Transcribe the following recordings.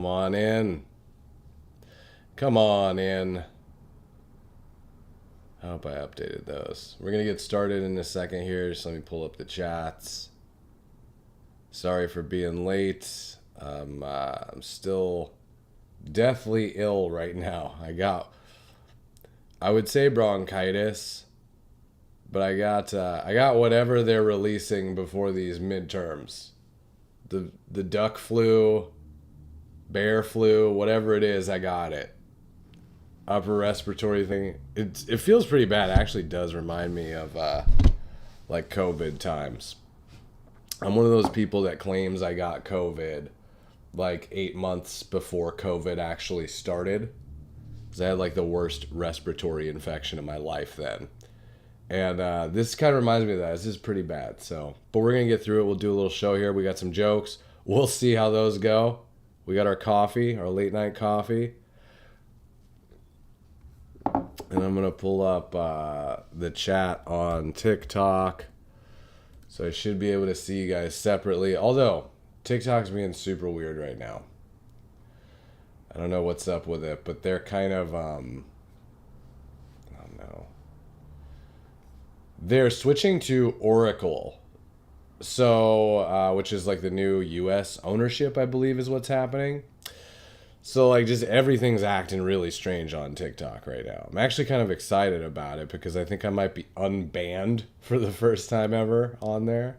Come on in. Come on in. I hope I updated those. We're going to get started in a second here. Just let me pull up the chats. Sorry for being late. I'm still deathly ill right now. I would say bronchitis, but I got whatever they're releasing before these midterms. The duck flu, bear flu, whatever it is, I got it. Upper respiratory thing. It feels pretty bad. It actually does remind me of like COVID times. I'm one of those people that claims I got COVID like 8 months before COVID actually started. Because I had like the worst respiratory infection of my life then. And this kind of reminds me of that. This is pretty bad. But we're going to get through it. We'll do a little show here. We got some jokes. We'll see how those go. We got our coffee, our late night coffee. And I'm going to pull up the chat on TikTok. So I should be able to see you guys separately. Although, TikTok's being super weird right now. I don't know what's up with it, but they're kind of, I don't know. They're switching to Oracle. So, which is like the new US ownership, I believe is what's happening. So like just everything's acting really strange on TikTok right now. I'm actually kind of excited about it because I think I might be unbanned for the first time ever on there.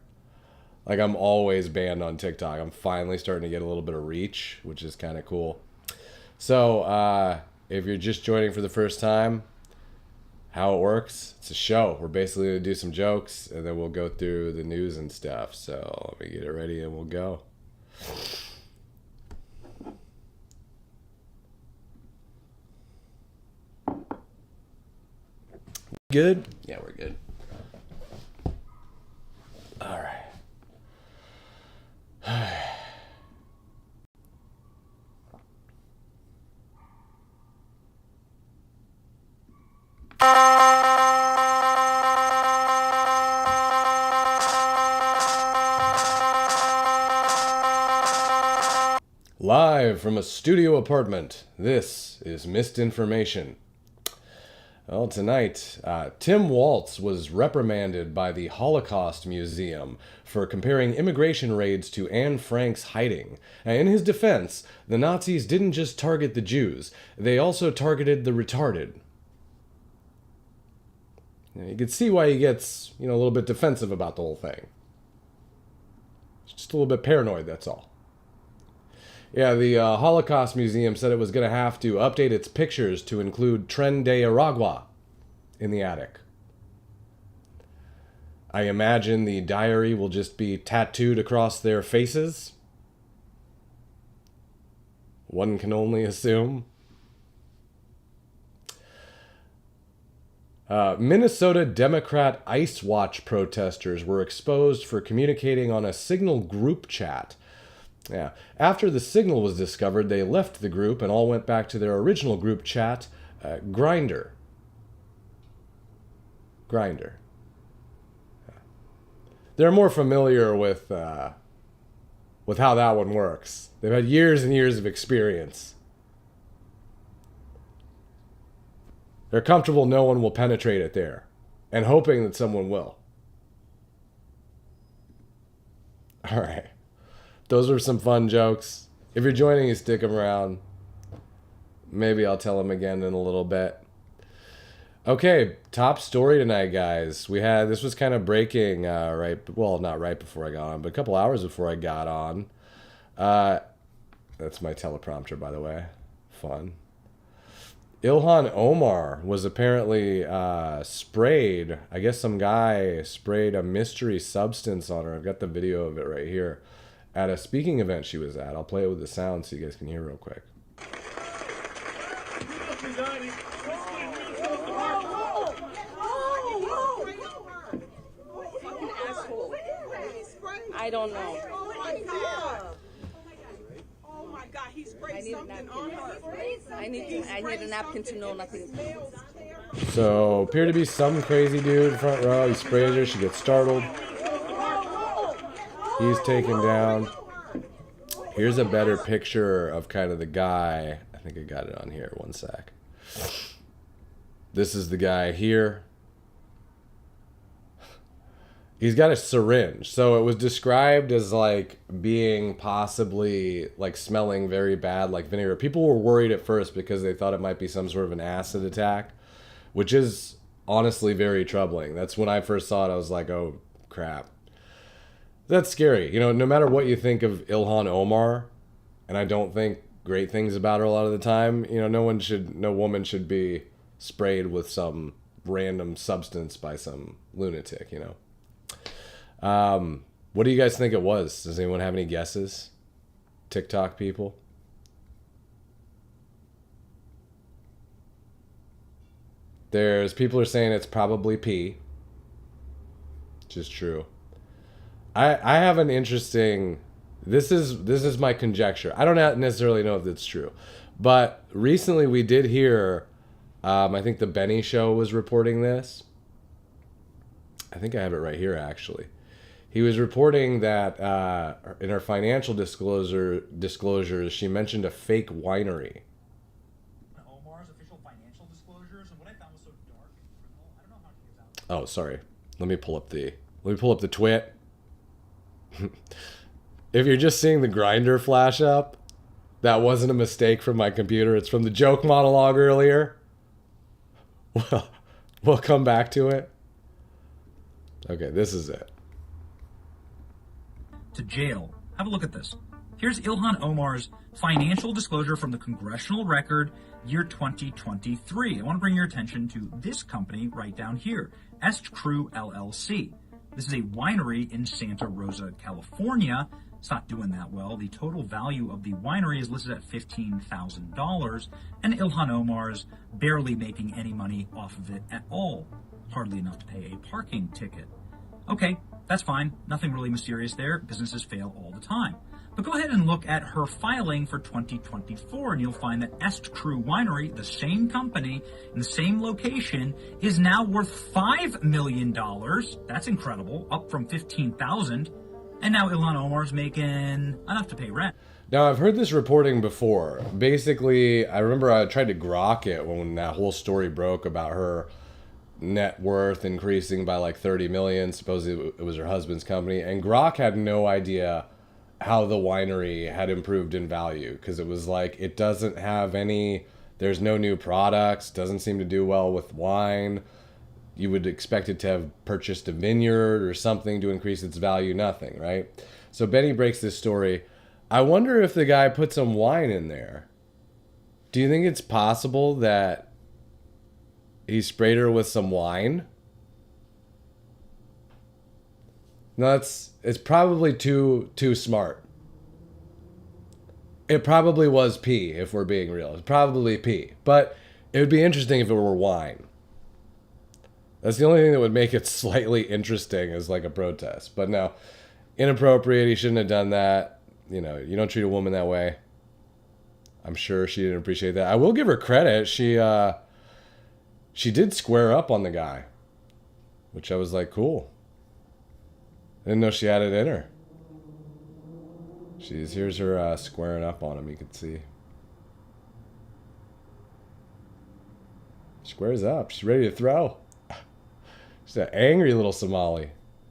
Like I'm always banned on TikTok. I'm finally starting to get a little bit of reach, which is kind of cool. So if you're just joining for the first time, how it works, it's a show. We're basically going to do some jokes and then we'll go through the news and stuff. So let me get it ready and we'll go. Good? Yeah, we're good. All right. Live from a studio apartment, this is Missed Information. Well, tonight, Tim Waltz was reprimanded by the Holocaust Museum for comparing immigration raids to Anne Frank's hiding. In his defense, the Nazis didn't just target the Jews, they also targeted the retarded. You can see why he gets, a little bit defensive about the whole thing. It's just a little bit paranoid, that's all. Yeah, the Holocaust Museum said it was going to have to update its pictures to include Tren de Aragua in the attic. I imagine the diary will just be tattooed across their faces. One can only assume. Minnesota Democrat Ice Watch protesters were exposed for communicating on a Signal group chat. Yeah. After the Signal was discovered, they left the group and all went back to their original group chat, Grindr. Grindr. Yeah. They're more familiar with how that one works. They've had years and years of experience. They're comfortable no one will penetrate it there, and hoping that someone will. All right. Those were some fun jokes. If you're joining, you stick them around. Maybe I'll tell them again in a little bit. Okay, top story tonight, guys. This was kind of breaking not right before I got on, but a couple hours before I got on. That's my teleprompter, by the way. Fun. Ilhan Omar was apparently sprayed. I guess some guy sprayed a mystery substance on her. I've got the video of it right here. At a speaking event she was at. I'll play it with the sound so you guys can hear real quick. I don't know. Oh my God, he sprayed something on her. I need a napkin to know nothing. So, appeared to be some crazy dude front row. He sprays her. She gets startled. He's taken down. Here's a better picture of kind of the guy. I think I got it on here. One sec. This is the guy here. He's got a syringe. So it was described as like being possibly like smelling very bad, like vinegar. People were worried at first because they thought it might be some sort of an acid attack, which is honestly very troubling. That's when I first saw it. I was like, oh crap. That's scary. You know, no matter what you think of Ilhan Omar, and I don't think great things about her a lot of the time, you know, no woman should be sprayed with some random substance by some lunatic, you know. What do you guys think it was? Does anyone have any guesses? TikTok people? There's people are saying it's probably pee, which is true. I have an interesting. This is my conjecture. I don't necessarily know if it's true, but recently we did hear. I think the Benny Show was reporting this. I think I have it right here actually. He was reporting that in her financial disclosures, she mentioned a fake winery. Omar's official financial disclosures, and what I found was so dark and criminal. I don't know how to get out. Oh, sorry. Let me pull up the twit. If you're just seeing the Grindr flash up, that wasn't a mistake from my computer. It's from the joke monologue earlier. Well, we'll come back to it. Okay, this is it. To jail. Have a look at this. Here's Ilhan Omar's financial disclosure from the Congressional Record, year 2023. I want to bring your attention to this company right down here, Est Crew LLC. This is a winery in Santa Rosa, California. It's not doing that well. The total value of the winery is listed at $15,000, and Ilhan Omar's barely making any money off of it at all. Hardly enough to pay a parking ticket. Okay, that's fine. Nothing really mysterious there. Businesses fail all the time. But go ahead and look at her filing for 2024, and you'll find that Est Crew Winery, the same company in the same location, is now worth $5 million. That's incredible, up from $15,000. And now Ilhan Omar's making enough to pay rent. Now, I've heard this reporting before. Basically, I remember I tried to grok it when that whole story broke about her net worth increasing by like 30 million. Supposedly it was her husband's company. And Grok had no idea how the winery had improved in value, because it was like, it doesn't have any, there's no new products, doesn't seem to do well with wine. You would expect it to have purchased a vineyard or something to increase its value. Nothing, right? So Benny breaks this story. I wonder if the guy put some wine in there. Do you think it's possible that he sprayed her with some wine? No, it's probably too smart. It probably was pee, if we're being real. It's probably pee. But it would be interesting if it were wine. That's the only thing that would make it slightly interesting as like a protest. But no, inappropriate. He shouldn't have done that. You know, you don't treat a woman that way. I'm sure she didn't appreciate that. I will give her credit. She did square up on the guy, which I was like, cool. I didn't know she had it in her. Here's her squaring up on him. You can see. Squares up. She's ready to throw. She's an angry little Somali.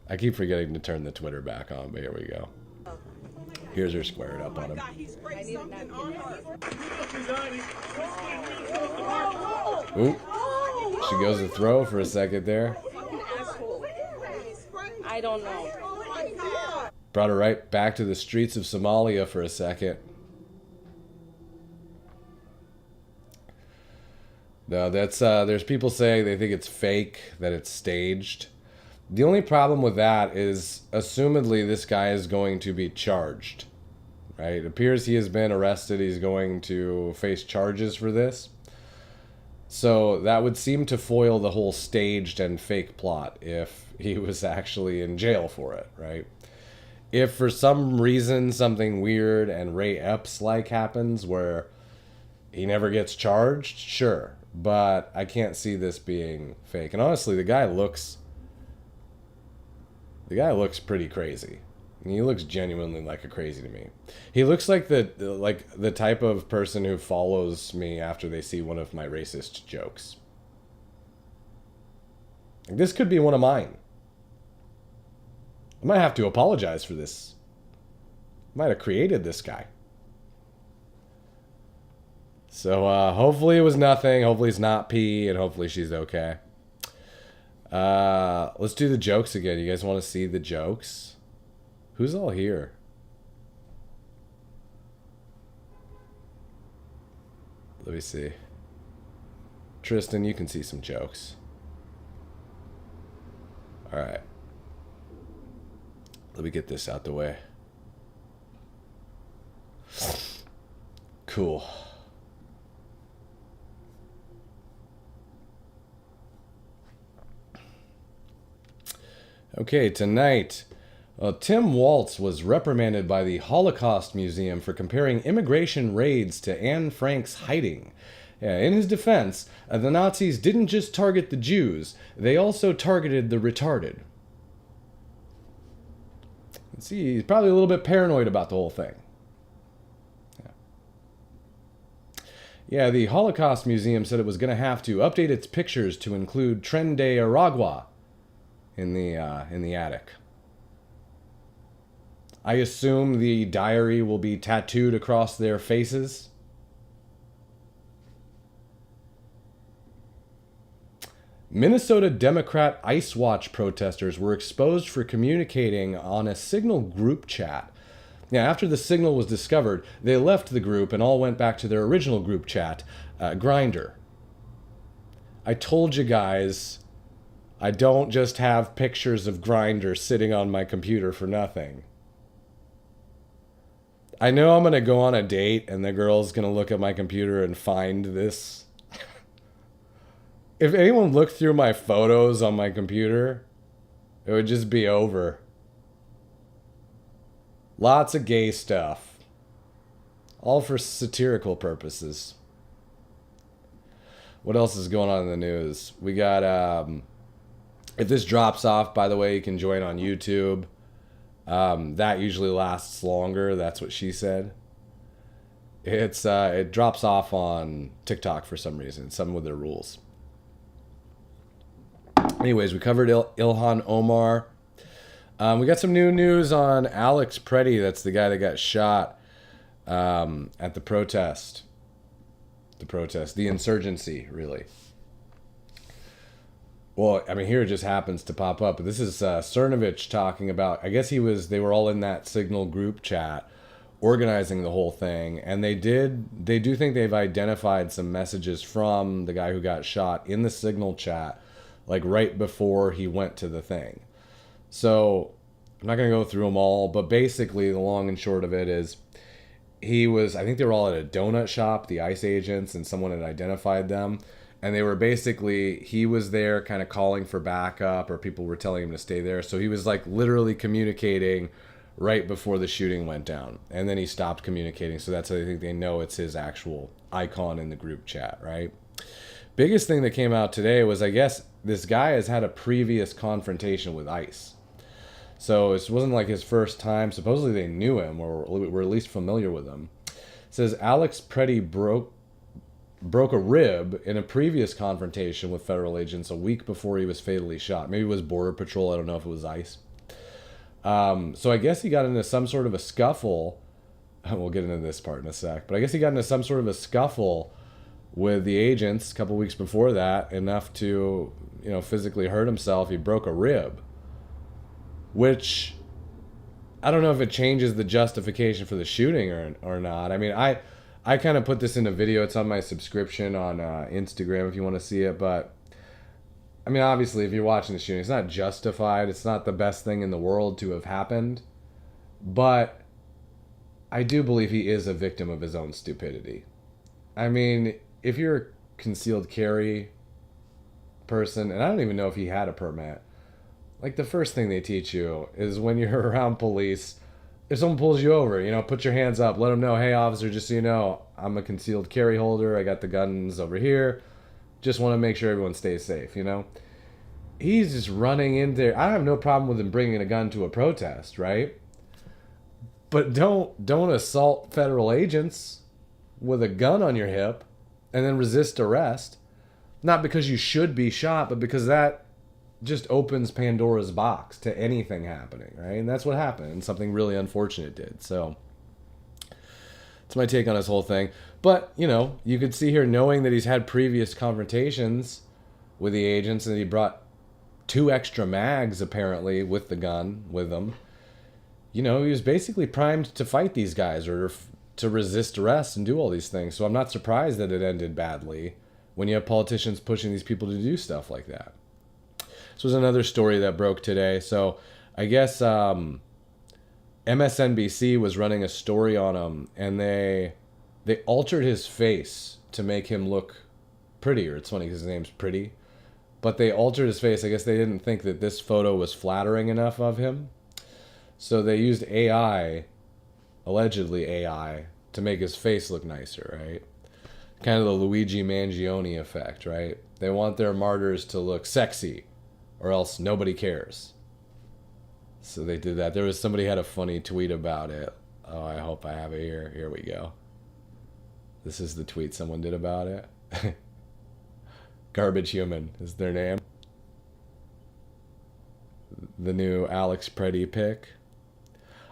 I keep forgetting to turn the Twitter back on, but here we go. Here's her squared up on him. Ooh. She goes to throw for a second there. I don't know. Brought her right back to the streets of Somalia for a second. No, that's there's people saying they think it's fake, that it's staged. The only problem with that is, assumedly, this guy is going to be charged. Right? It appears he has been arrested. He's going to face charges for this. So that would seem to foil the whole staged and fake plot if he was actually in jail for it, right? If for some reason something weird and Ray Epps-like happens where he never gets charged, sure. But I can't see this being fake. And honestly, the guy looks pretty crazy. He looks genuinely like a crazy to me. He looks like the type of person who follows me after they see one of my racist jokes. This could be one of mine. I might have to apologize for this. I might have created this guy. So hopefully it was nothing. Hopefully it's not pee, and hopefully she's okay. Let's do the jokes again. You guys want to see the jokes? Who's all here? Let me see. Tristan, you can see some jokes. All right. Let me get this out the way. Cool. Okay, tonight, Tim Waltz was reprimanded by the Holocaust Museum for comparing immigration raids to Anne Frank's hiding. In his defense, the Nazis didn't just target the Jews, they also targeted the retarded. See, he's probably a little bit paranoid about the whole thing. Yeah, the Holocaust Museum said it was going to have to update its pictures to include Tren de Aragua in the attic. I assume the diary will be tattooed across their faces. Minnesota Democrat Ice Watch protesters were exposed for communicating on a Signal group chat. Now, after the Signal was discovered, they left the group and all went back to their original group chat, Grindr. I told you guys, I don't just have pictures of Grindr sitting on my computer for nothing. I know I'm going to go on a date and the girl's going to look at my computer and find this. If anyone looked through my photos on my computer, it would just be over. Lots of gay stuff. All for satirical purposes. What else is going on in the news? We got, if this drops off, by the way, you can join on YouTube. That usually lasts longer. That's what she said. It drops off on TikTok for some reason. Some with their rules. Anyways, we covered Ilhan Omar. We got some new news on Alex Preddy. That's the guy that got shot at the protest. The insurgency, really. Well, I mean, here it just happens to pop up. But this is Cernovich talking about, I guess they were all in that Signal group chat organizing the whole thing. And they do think they've identified some messages from the guy who got shot in the Signal chat, like right before he went to the thing. So I'm not going to go through them all, but basically the long and short of it is I think they were all at a donut shop, the ICE agents, and someone had identified them. And they were he was there kind of calling for backup, or people were telling him to stay there. So he was like literally communicating right before the shooting went down. And then he stopped communicating. So that's how they think they know it's his actual icon in the group chat, right? Biggest thing that came out today was, I guess, this guy has had a previous confrontation with ICE. So it wasn't like his first time. Supposedly they knew him, or were at least familiar with him. It says Alex Preddy broke a rib in a previous confrontation with federal agents a week before he was fatally shot. Maybe it was Border Patrol. I don't know if it was ICE. So I guess he got into some sort of a scuffle. We'll get into this part in a sec. But I guess he got into some sort of a scuffle with the agents a couple weeks before that, enough to, physically hurt himself. He broke a rib. Which, I don't know if it changes the justification for the shooting or not. I mean, I kind of put this in a video. It's on my subscription on Instagram if you want to see it. But, I mean, obviously, if you're watching the shooting, it's not justified. It's not the best thing in the world to have happened. But I do believe he is a victim of his own stupidity. I mean, if you're a concealed carry person, and I don't even know if he had a permit, like the first thing they teach you is when you're around police, if someone pulls you over, put your hands up, let them know, hey officer, just so you know, I'm a concealed carry holder, I got the guns over here, just want to make sure everyone stays safe, He's just running in there. I have no problem with him bringing a gun to a protest, right? But don't assault federal agents with a gun on your hip and then resist arrest. Not because you should be shot, but because that just opens Pandora's box to anything happening, right? And that's what happened, and something really unfortunate did. So that's my take on this whole thing. But, you know, you could see here, knowing that he's had previous confrontations with the agents and he brought 2 extra mags, apparently, with the gun with him. You know, he was basically primed to fight these guys or to resist arrest and do all these things. So I'm not surprised that it ended badly when you have politicians pushing these people to do stuff like that. This was another story that broke today. So I guess MSNBC was running a story on him, and they altered his face to make him look prettier. It's funny because his name's Pretty. But they altered his face. I guess they didn't think that this photo was flattering enough of him. So they used AI, allegedly AI, to make his face look nicer, right? Kind of the Luigi Mangione effect, right? They want their martyrs to look sexy, or else nobody cares. So they did that. There was somebody had a funny tweet about it. Oh, I hope I have it here. Here we go. This is the tweet someone did about it. Garbage Human is their name. The new Alex Pretty pic.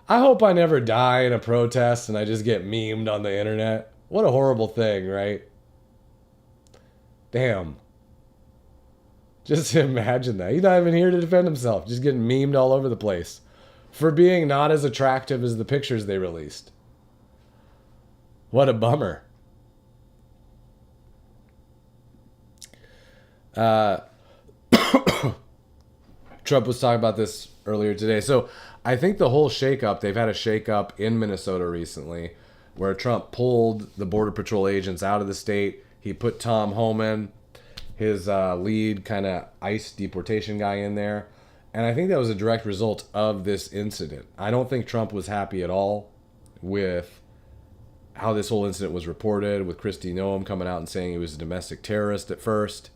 I hope I never die in a protest and I just get memed on the internet. What a horrible thing, right? Damn. Just imagine that. He's not even here to defend himself. Just getting memed all over the place for being not as attractive as the pictures they released. What a bummer. Trump was talking about this earlier today. So I think the whole shakeup, they've had a shakeup in Minnesota recently where Trump pulled the Border Patrol agents out of the state. He put Tom Homan, his lead kind of ICE deportation guy, in there. And I think that was a direct result of this incident. I don't think Trump was happy at all with how this whole incident was reported, with Kristi Noem coming out and saying he was a domestic terrorist at first.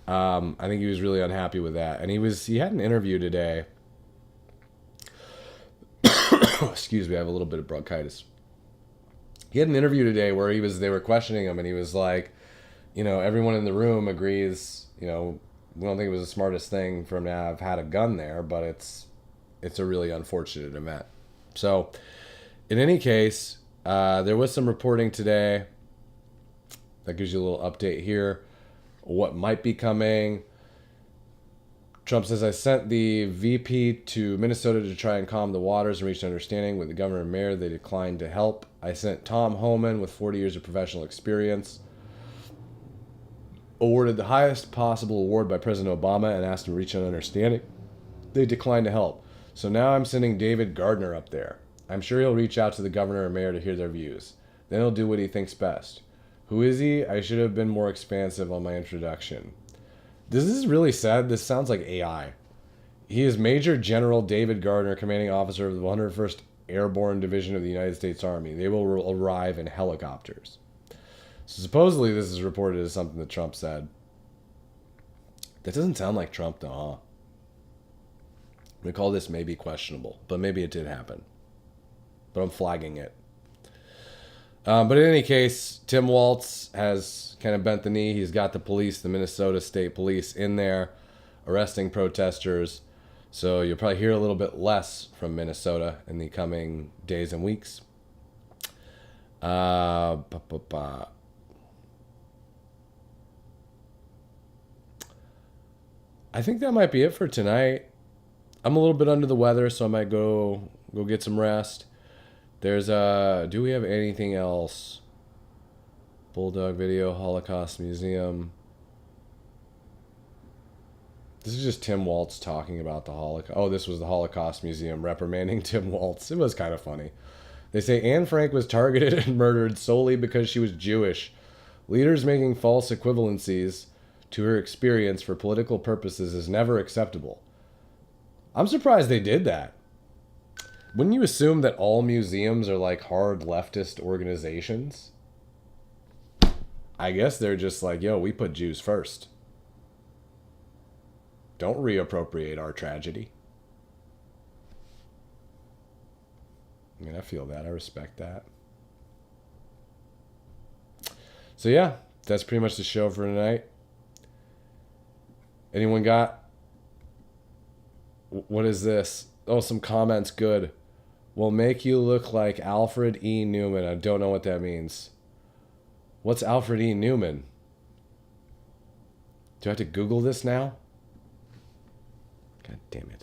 I think he was really unhappy with that. And he had an interview today. Excuse me, I have a little bit of bronchitis. He had an interview today where they were questioning him, and he was like, you know, everyone in the room agrees, you know, we don't think it was the smartest thing for him to have had a gun there, but it's a really unfortunate event. So, in any case, there was some reporting today that gives you a little update here. What might be coming. Trump says, I sent the VP to Minnesota to try and calm the waters and reach an understanding with the governor and mayor. They declined to help. I sent Tom Homan, with 40 years of professional experience, awarded the highest possible award by President Obama, and asked him to reach an understanding. They declined to help. So now I'm sending David Gardner up there. I'm sure he'll reach out to the governor and mayor to hear their views. Then he'll do what he thinks best. Who is he? I should have been more expansive on my introduction. This is really sad. This sounds like AI. He is Major General David Gardner, commanding officer of the 101st Airborne Division of the United States Army. They will arrive in helicopters. So supposedly this is reported as something that Trump said. That doesn't sound like Trump though, huh? We call this maybe questionable, but maybe it did happen. But I'm flagging it. But in any case, Tim Walz has kind of bent the knee. He's got the police, the Minnesota State Police, in there arresting protesters. So you'll probably hear a little bit less from Minnesota in the coming days and weeks. I think that might be it for tonight. I'm a little bit under the weather, so I might go get some rest. There's do we have anything else? Bulldog video, Holocaust Museum. This is just Tim Walz talking about the Holocaust. Oh, this was the Holocaust Museum reprimanding Tim Walz. It was kind of funny. They say Anne Frank was targeted and murdered solely because she was Jewish. Leaders making false equivalencies to her experience for political purposes is never acceptable. I'm surprised they did that. Wouldn't you assume that all museums are like hard leftist organizations? I guess they're just like, yo, we put Jews first. Don't reappropriate our tragedy. I mean, I feel that. I respect that. So yeah, that's pretty much the show for tonight. Anyone got? What is this? Oh, some comments. Good. Will make you look like Alfred E. Newman. I don't know what that means. What's Alfred E. Newman? Do I have to Google this now? God damn it.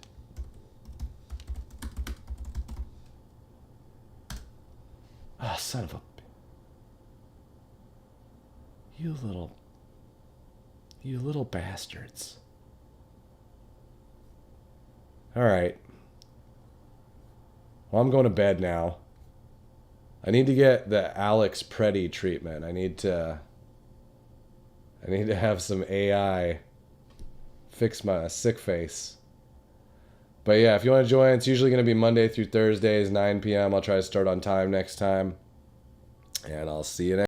Ah, son of a... You little bastards. Alright. Well, I'm going to bed now. I need to get the Alex Preddy treatment. I need to have some AI fix my sick face. But yeah, if you want to join, it's usually going to be Monday through Thursdays, 9 p.m. I'll try to start on time next time. And I'll see you next